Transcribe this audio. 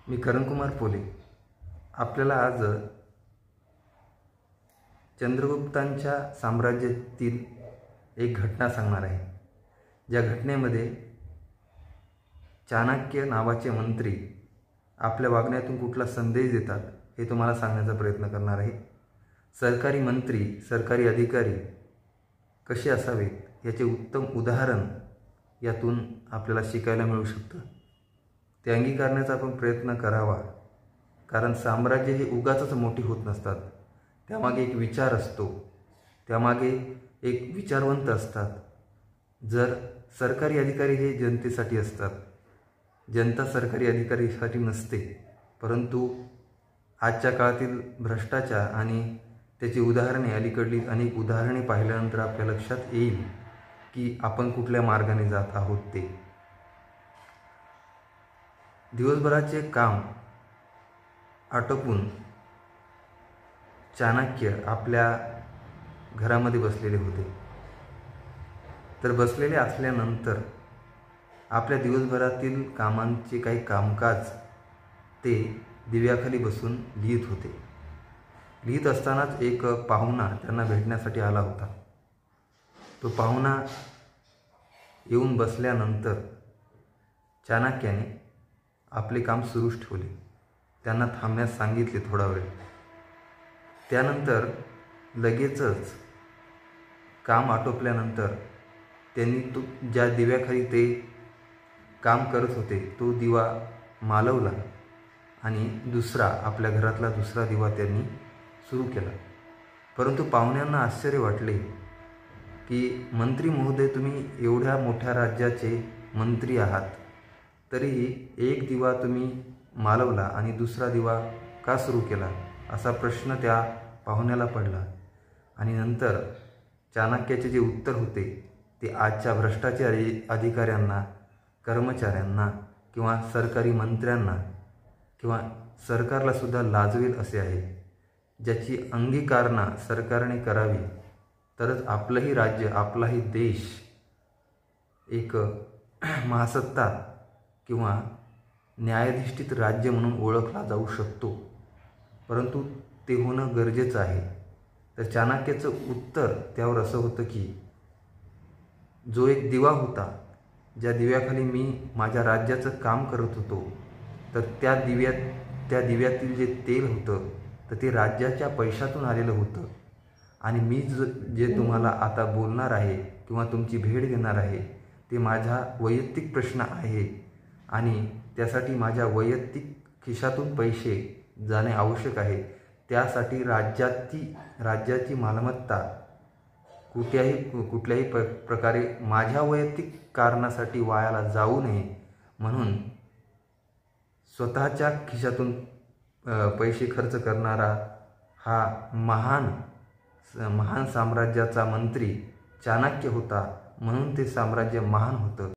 मी करणकुमार पोले आपल्याला आज चंद्रगुप्तांच्या साम्राज्यातील एक घटना सांगणार आहे। ज्या घटनेमध्ये चाणक्य नावाचे मंत्री आपल्या वागण्यातून कुठला संदेश देतात हे तुम्हाला सांगण्याचा प्रयत्न करणार आहे। सरकारी मंत्री, सरकारी अधिकारी कसे असावेत याचे उत्तम उदाहरण यातून आपल्याला शिकायला मिळू शकतं। ते अंगीकारण्याचा आपण प्रयत्न करावा, कारण साम्राज्य हे उगाचच मोठी होत नसतात। त्यामागे एक विचार असतो, त्यामागे एक विचारवंत असतात। जर सरकारी अधिकारी हे जनतेसाठी असतात, जनता सरकारी अधिकारीसाठी नसते, परंतु आजच्या काळातील भ्रष्टाचार आणि त्याची उदाहरणे, अलीकडली अनेक उदाहरणे पाहिल्यानंतर आपल्या लक्षात येईल की आपण कुठल्या मार्गाने जात आहोत। ते दिवसभराचे काम आटोपून चाणक्य आपल्या घरामध्ये बसलेले होते। तर बसलेले असल्यानंतर आपल्या दिवसभरातील कामांचे काही कामकाज ते दिव्याखाली बसून लिहित होते। लिहित असतानाच एक पाहुणा त्यांना भेटण्यासाठी आला होता। तो पाहुणा येऊन बसल्यानंतर चाणक्याने आपले काम सुरूच ठेवले। त्यांना थांबण्यास सांगितले थोडा वेळ। त्यानंतर लगेचच काम आटोपल्यानंतर त्यांनी ज्या दिव्याखाली ते काम करत होते तो दिवा मालवला आणि दुसरा, आपल्या घरातला दुसरा दिवा त्यांनी सुरू केला। परंतु पाहुण्यांना आश्चर्य वाटले की मंत्री महोदय, तुम्ही एवढ्या मोठ्या राज्याचे मंत्री आहात, तरीही एक दिवा तुम्ही मालवला आणि दुसरा दिवा का सुरू केला, असा प्रश्न त्या पाहुण्याला पडला। आणि नंतर चाणक्याचे जे उत्तर होते ते आजच्या भ्रष्टाचारी अधिकाऱ्यांना, कर्मचाऱ्यांना किंवा सरकारी मंत्र्यांना किंवा सरकारला सुद्धा लाजवेल असे आहे। ज्याची अंगीकारना सरकारने करावी, तरच आपलंही राज्य, आपलाही देश एक महासत्ता किंवा न्यायाधिष्ठित राज्य म्हणून ओळखला जाऊ शकतो। परंतु ते होणं गरजेचं आहे। तर चाणक्याचं उत्तर त्यावर असं होतं की जो एक दिवा होता, ज्या दिव्याखाली मी माझ्या राज्याचं काम करत होतो, तर त्या दिव्यातील जे तेल होतं तर ते राज्याच्या पैशातून आलेलं होतं। आणि मी जे तुम्हाला आता बोलणार आहे किंवा तुमची भेट देणार आहे ते माझा वैयक्तिक प्रश्न आहे आणि त्यासाठी माझ्या वैयक्तिक खिशातून पैसे जाणे आवश्यक आहे। त्यासाठी राज्याची मालमत्ता कुठल्याही प्रकारे माझ्या वैयक्तिक कारणासाठी वायाला जाऊ नये, म्हणून स्वतःच्या खिशातून पैसे खर्च करणारा हा महान साम्राज्याचा मंत्री चाणक्य होता। म्हणून ते साम्राज्य महान होतं।